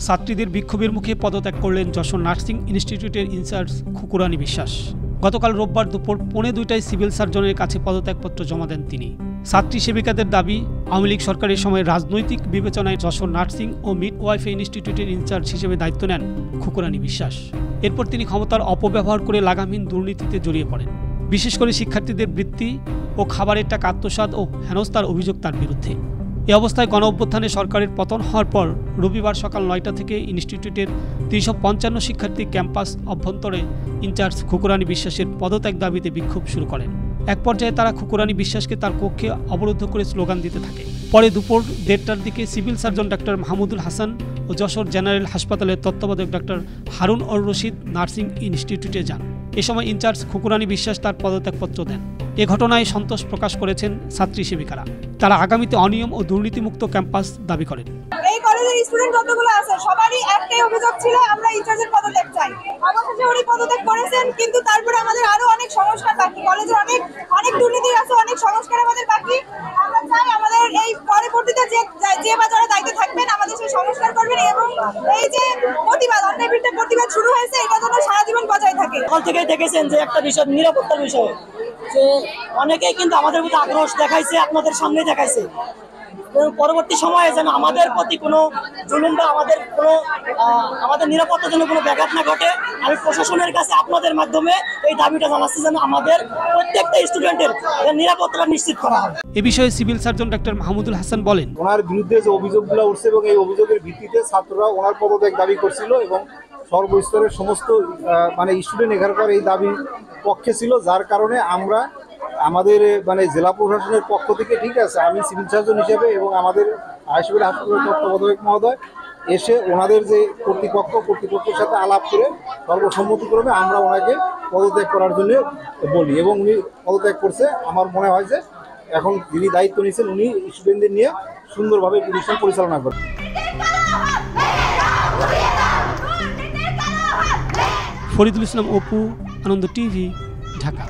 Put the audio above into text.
ছাত্রীদের বিক্ষোভের মুখে পদত্যাগ করলেন যশোর নার্সিং ইনস্টিটিউটের ইনচার্জ খুকুরানী বিশ্বাস। গতকাল রোববার দুপুর 1:45টায় সিভিল সার্জনের কাছে পদত্যাগপত্র জমা দেন তিনি। ছাত্রী সেবিকাদের দাবি, আওয়ামী লীগ সরকারের সময় রাজনৈতিক বিবেচনায় যশোর নার্সিং ও মিডওয়াইফারি ইনস্টিটিউটের ইনচার্জ হিসেবে দায়িত্ব নেন খুকুরানী বিশ্বাস। এরপর তিনি ক্ষমতার অপব্যবহার করে লাগামহীন দুর্নীতিতে জড়িয়ে পড়েন। বিশেষ করে শিক্ষার্থীদের বৃত্তি ও খাবারের টাকা আত্মসাৎ ও হেনস্থার অভিযোগ তার বিরুদ্ধে। এ অবস্থায় গণঅভ্যুত্থানে সরকারের পতন হওয়ার পর রবিবার সকাল 9টা থেকে ইনস্টিটিউটের 355 শিক্ষার্থী ক্যাম্পাস অভ্যন্তরে ইনচার্জ খুকুরানী বিশ্বাসের পদত্যাগ দাবিতে বিক্ষোভ শুরু করেন। এক পর্যায়ে তারা খুকুরানী বিশ্বাসকে তার কক্ষে অবরুদ্ধ করে স্লোগান দিতে থাকে। পরে দুপুর 1:30টার দিকে civil surgeon doctor Mahmudul Hasan ও যশোর জেনারেল হাসপাতালের তত্ত্বাবধায়ক ডাক্তার হারুন অর রশিদ নার্সিং ইনস্টিটিউটে যান। এ সময় ইনচার্জ খুকুরানী বিশ্বাস তার পদত্যাগপত্র দেন। এ ঘটনায় সন্তোষ প্রকাশ করেছেন ছাত্রী সেবিকারা। তারা আগামীতে অনিয়ম ও দুর্নীতিমুক্ত ক্যাম্পাস দাবি করেন। এই কলেজের স্টুডেন্ট যতগুলো আছে সবারই একটাই অভিযোগ ছিল, আমরা ইনচার্জের পদত্যাগ চাই। অবশেষে উনি পদত্যাগ করেছেন, কিন্তু তারপরে আমাদের আরো অনেক সংস্কার বাকি। কলেজের অনেক দুর্নীতি আছে, অনেক সংস্কার আমাদের বাকি। আমরা চাই আমাদের এই পরবর্তীতে যে বা যারা দায়িত্বে থাকবেন আমাদের সেই সংস্কার করবেন, এবং এই যে প্রতিবাদ, অন্যায় বিরুদ্ধে প্রতিবাদ শুরু হয়েছে, এটা যেন সারা জীবন বজায় থাকে। সকাল থেকেই দেখেছেন যে একটা বিষয়, নিরাপত্তার বিষয়, যে অনেকেই কিন্তু আমাদের প্রতি আক্রোশ দেখাইছে, আপনাদের সামনে দেখাইছে। পরবর্তী সময়ে যেন আমাদের প্রতি কোনো জুলুম বা আমাদের নিরাপত্তার জন্য কোনো ব্যাঘাত না ঘটে, আমি প্রশাসনের কাছে আপনাদের মাধ্যমে এই দাবিটা জানাচ্ছি যেন আমাদের প্রত্যেকটা স্টুডেন্টের নিরাপত্তা নিশ্চিত করা হয়। এ বিষয়ে civil surgeon doctor Mahmudul Hasan বলেন, ওনার বিরুদ্ধে যে অভিযোগগুলো উঠছে এবং এই অভিযোগের ভিত্তিতে ছাত্ররা ওনার পদত্যাগ দাবি করছিল এবং সর্বস্তরের সমস্ত স্টুডেন্ট এখানকার এই দাবির পক্ষে ছিল, যার কারণে আমরা আমাদের জেলা প্রশাসনের পক্ষ থেকে, ঠিক আছে, আমি সিভিল সার্জন হিসেবে এবং আমাদের হাসপাতালের তত্ত্বাবধায়ক মহোদয় এসে ওনাদের যে কর্তৃপক্ষের সাথে আলাপ করে সর্বসম্মতিক্রমে আমরা ওনাকে পদত্যাগ করার জন্য বলি এবং উনি পদত্যাগ করছে। আমার মনে হয় যে এখন যিনি দায়িত্ব নিয়েছেন উনি স্টুডেন্টদের নিয়ে সুন্দরভাবে প্রতিষ্ঠান পরিচালনা করেন। ফরিদুল ইসলাম অপু, আনন্দ টিভি, ঢাকা।